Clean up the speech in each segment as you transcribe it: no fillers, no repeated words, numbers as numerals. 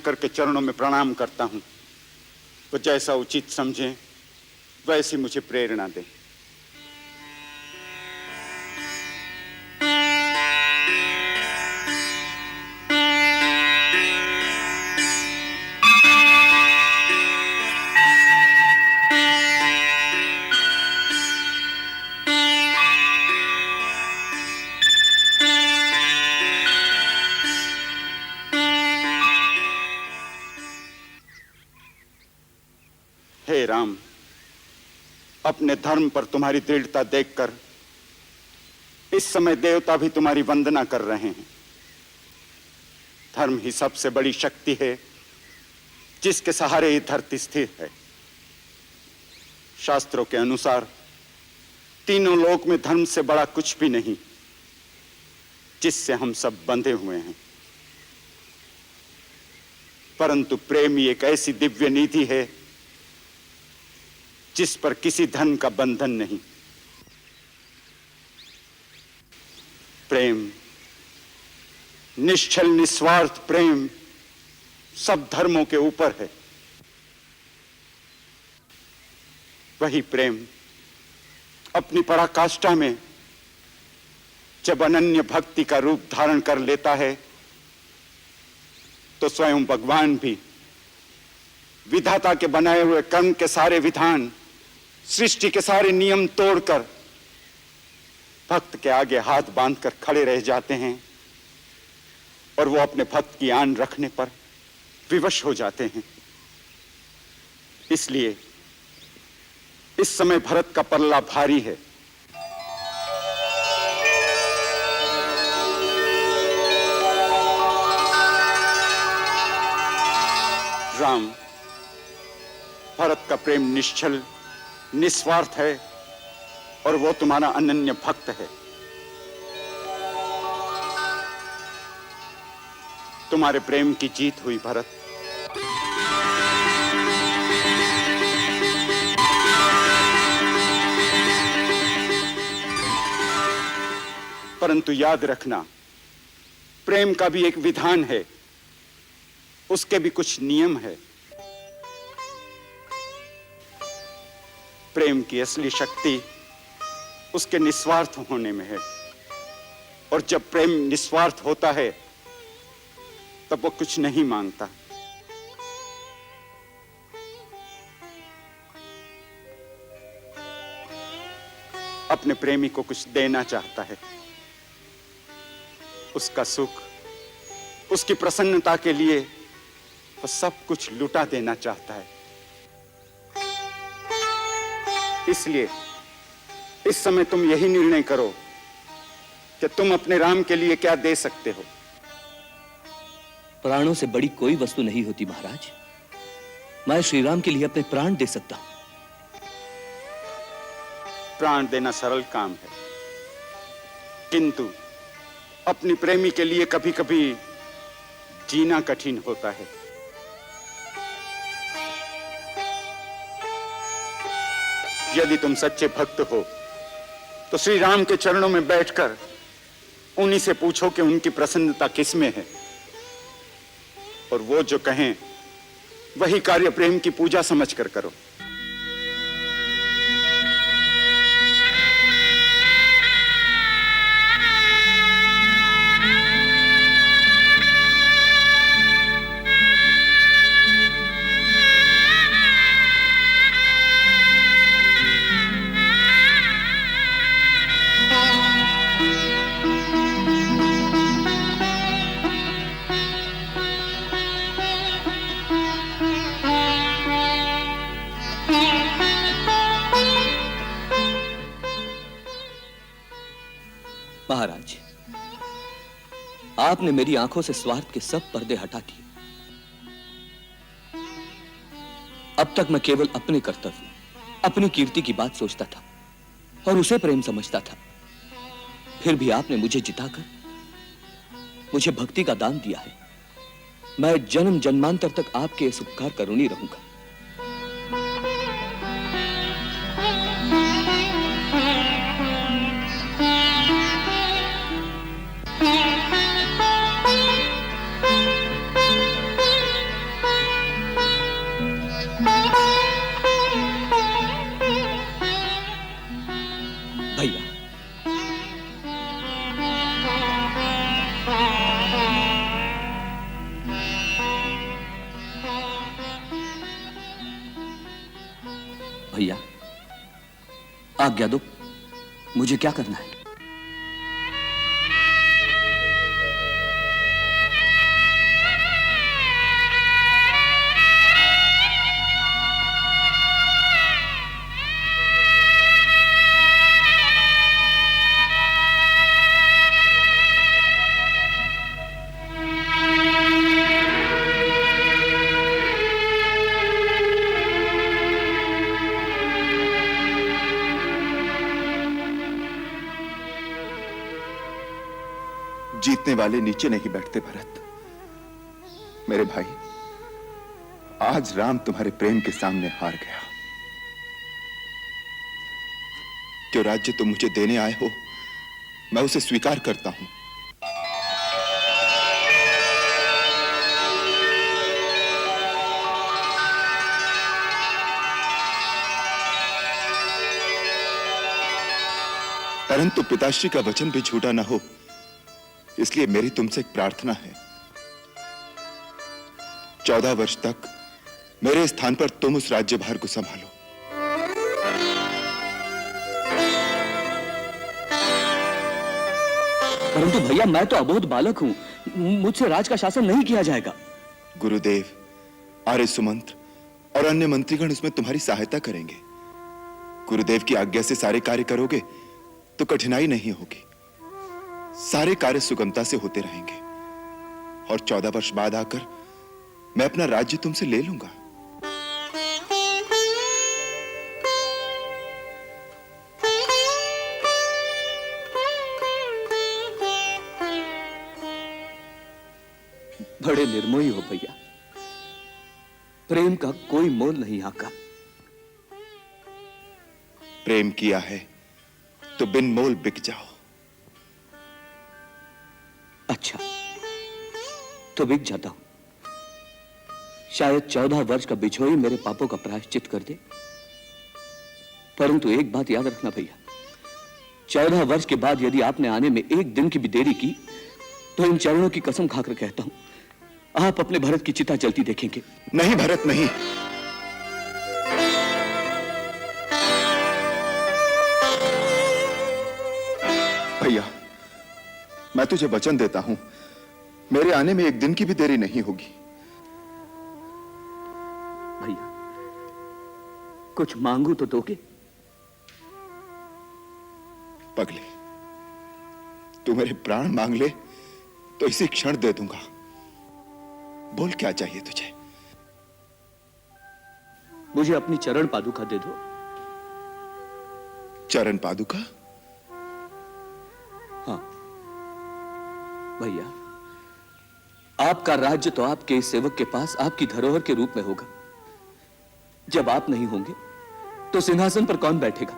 शंकर के चरणों में प्रणाम करता हूं। वो जैसा उचित समझें वैसी मुझे प्रेरणा दें। हे राम, अपने धर्म पर तुम्हारी दृढ़ता देखकर इस समय देवता भी तुम्हारी वंदना कर रहे हैं। धर्म ही सबसे बड़ी शक्ति है जिसके सहारे ये धरती स्थिर है। शास्त्रों के अनुसार तीनों लोक में धर्म से बड़ा कुछ भी नहीं, जिससे हम सब बंधे हुए हैं। परंतु प्रेम ही एक ऐसी दिव्य निधि है जिस पर किसी धन का बंधन नहीं। प्रेम, निश्चल निस्वार्थ प्रेम सब धर्मों के ऊपर है। वही प्रेम अपनी पराकाष्ठा में जब अनन्य भक्ति का रूप धारण कर लेता है तो स्वयं भगवान भी विधाता के बनाए हुए कर्म के सारे विधान, सृष्टि के सारे नियम तोड़कर भक्त के आगे हाथ बांधकर खड़े रह जाते हैं और वो अपने भक्त की आन रखने पर विवश हो जाते हैं। इसलिए इस समय भरत का पल्ला भारी है। राम, भरत का प्रेम निश्चल निस्वार्थ है और वो तुम्हारा अनन्य भक्त है। तुम्हारे प्रेम की जीत हुई भरत। परंतु याद रखना, प्रेम का भी एक विधान है, उसके भी कुछ नियम है। प्रेम की असली शक्ति उसके निस्वार्थ होने में है, और जब प्रेम निस्वार्थ होता है तब वो कुछ नहीं मांगता। अपने प्रेमी को कुछ देना चाहता है, उसका सुख, उसकी प्रसन्नता के लिए वो सब कुछ लुटा देना चाहता है। इसलिए इस समय तुम यही निर्णय करो कि तुम अपने राम के लिए क्या दे सकते हो। प्राणों से बड़ी कोई वस्तु नहीं होती महाराज। मैं श्री राम के लिए अपने प्राण दे सकता हूं। प्राण देना सरल काम है, किंतु अपनी प्रेमी के लिए कभी कभी जीना कठिन होता है। यदि तुम सच्चे भक्त हो तो श्री राम के चरणों में बैठकर उन्हीं से पूछो कि उनकी प्रसन्नता किस में है, और वो जो कहें वही कार्य प्रेम की पूजा समझकर करो। महाराज, आपने मेरी आंखों से स्वार्थ के सब पर्दे हटा दिए। अब तक मैं केवल अपने कर्तव्य, अपनी कीर्ति की बात सोचता था और उसे प्रेम समझता था। फिर भी आपने मुझे जिताकर मुझे भक्ति का दान दिया है। मैं जन्म जन्मांतर तक आपके इस उपकार का ऋणी रहूंगा। भैया, आज्ञा दो, मुझे क्या करना है? जीतने वाले नीचे नहीं बैठते भरत। मेरे भाई, आज राम तुम्हारे प्रेम के सामने हार गया। जो राज्य तुम मुझे देने आए हो, मैं उसे स्वीकार करता हूं। परंतु पिताश्री का वचन भी झूठा ना हो, इसलिए मेरी तुमसे एक प्रार्थना है। 14 वर्ष तक मेरे स्थान पर तुम उस राज्यभार को संभालो। परंतु भैया, मैं तो अबोध बालक हूं, मुझसे राज का शासन नहीं किया जाएगा। गुरुदेव, आर्य सुमंत्र और अन्य मंत्रीगण उसमें तुम्हारी सहायता करेंगे। गुरुदेव की आज्ञा से सारे कार्य करोगे तो कठिनाई नहीं होगी। सारे कार्य सुगमता से होते रहेंगे और 14 वर्ष बाद आकर मैं अपना राज्य तुमसे ले लूंगा। बड़े निर्मोही हो भैया। प्रेम का कोई मोल नहीं आका। प्रेम किया है तो बिन मोल बिक जाओ। अच्छा, तो बिक जाता हूं। शायद 14 वर्ष का बिछोही मेरे पापों का प्रायश्चित कर दे। परंतु एक बात याद रखना भैया, 14 वर्ष के बाद यदि आपने आने में एक दिन की भी देरी की, तो इन चरणों की कसम खाकर कहता हूं, आप अपने भरत की चिता जलती देखेंगे। नहीं भरत, नहीं। भैया, मैं तुझे वचन देता हूं, मेरे आने में एक दिन की भी देरी नहीं होगी। भैया, कुछ मांगू तो दोगे? पगले, तू मेरे प्राण मांग ले तो इसी क्षण दे दूंगा। बोल, क्या चाहिए तुझे? मुझे अपनी चरण पादुका दे दो। चरण पादुका? हाँ भैया, आपका राज्य तो आपके इस सेवक के पास आपकी धरोहर के रूप में होगा। जब आप नहीं होंगे तो सिंहासन पर कौन बैठेगा?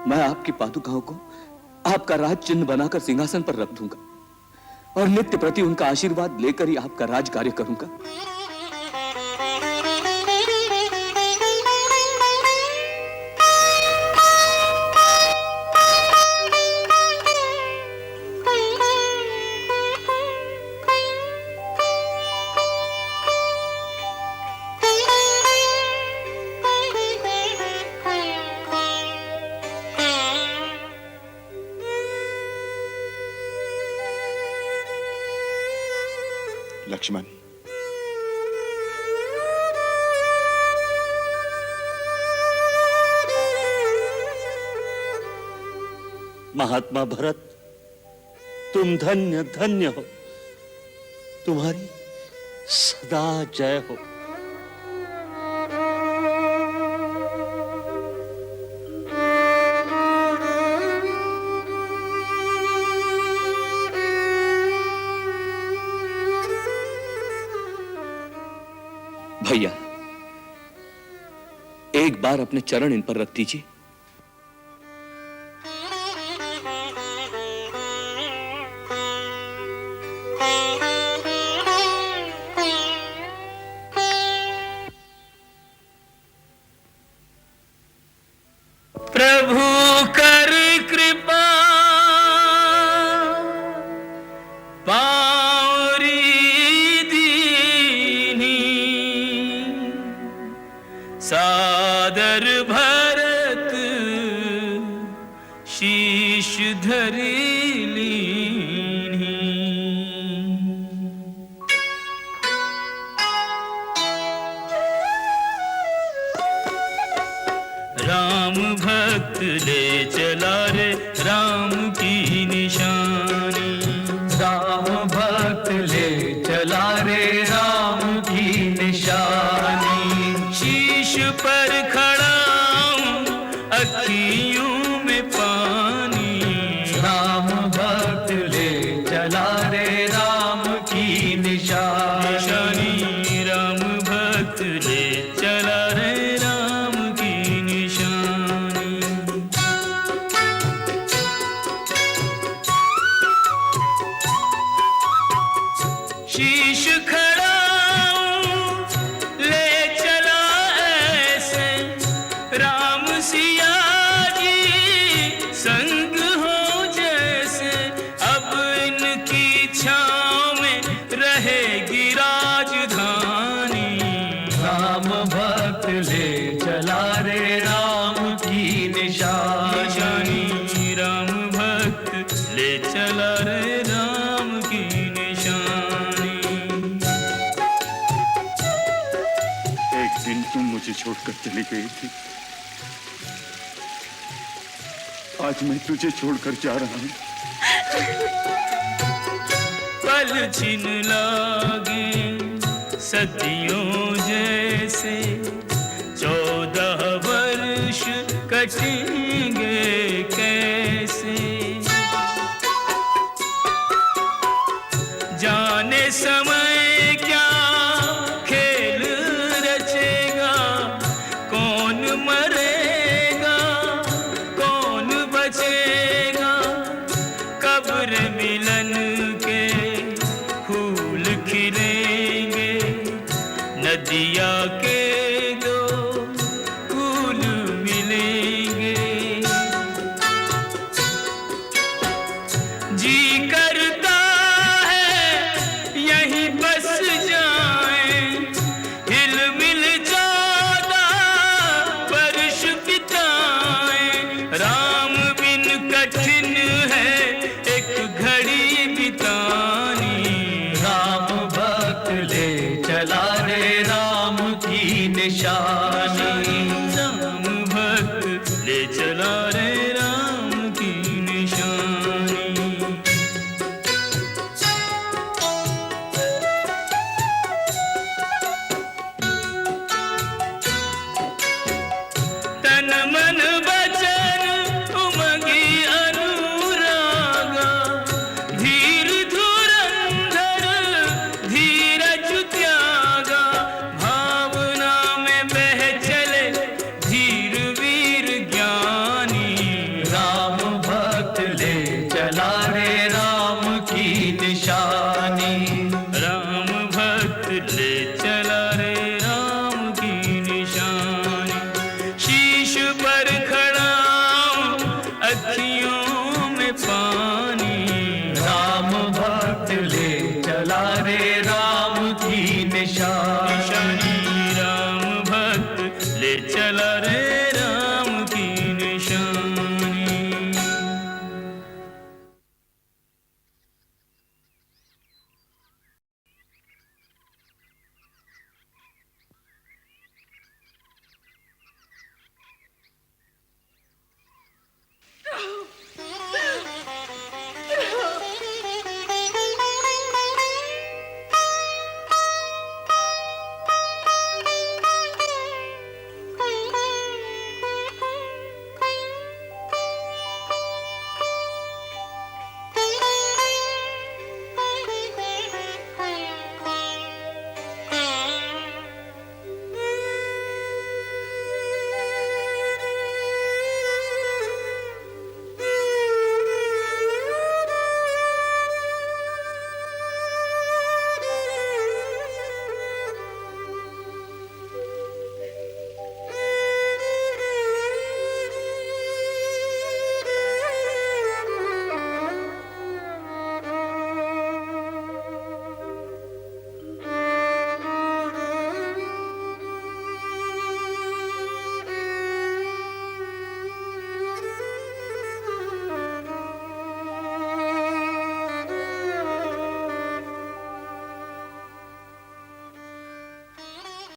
मैं आपकी पादुकाओं को आपका राज चिन्ह बनाकर सिंहासन पर रख दूंगा और नित्य प्रति उनका आशीर्वाद लेकर ही आपका राज कार्य करूंगा। लक्ष्मण, महात्मा भरत, तुम धन्य धन्य हो। तुम्हारी सदा जय हो। भैया, एक बार अपने चरण इन पर रख दीजिए। प्रभु कर कृपा पावरी दीनी सा सादर भरत शीश धरी लीन्ही। राम भक्त ले चला रे राम की निशानी। राम भक्त ले चला रे राम की निशानी। शीश पर खड़ा हूँ अखियों में पानी। राम भक्त ले चला रे राम की निशानी। राम भक्त ले चला रे राम की निशानी। शीश खड़ा ले चला ऐसे राम सिया जी संग हो जैसे। अब इनकी छाँव में रहेगी राजधानी। राम भक्त ले चला रे राम की निशानी। राम भक्त ले चला रे राम की निशानी। एक दिन तुम मुझे छोड़कर चली गई थी, आज मैं तुझे छोड़कर जा रहा हूं। पल छिन लागे सदियों जैसे। 14 वर्ष कटेंगे कैसे। जाने समय क्या खेल रचेगा। कौन मरेगा कौन बचेगा। कब्र मिलन के फूल खिलेंगे। नदिया के दो फूल मिलेंगे। जी करता है यहीं बस जाएं। हिल मिल 14 वर्ष बिताएं। राम बिन कठिन है एक घड़ी बितानी। राम भक्त ले चला रे राम की निशानी। राम भक्त ले चला रे राम की निशानी। तन मन वचन उमंगी अनुरागा। धीर धुरंधर धीरज त्यागा। भावना में बह चले धीर वीर ज्ञानी। राम भक्त ले चला रे राम की निशानी। राम भक्त ले चला रे राम की निशानी। शीश पर खड़ा हूँ अखियों में पानी। राम भक्त ले चला रे राम की निशानी।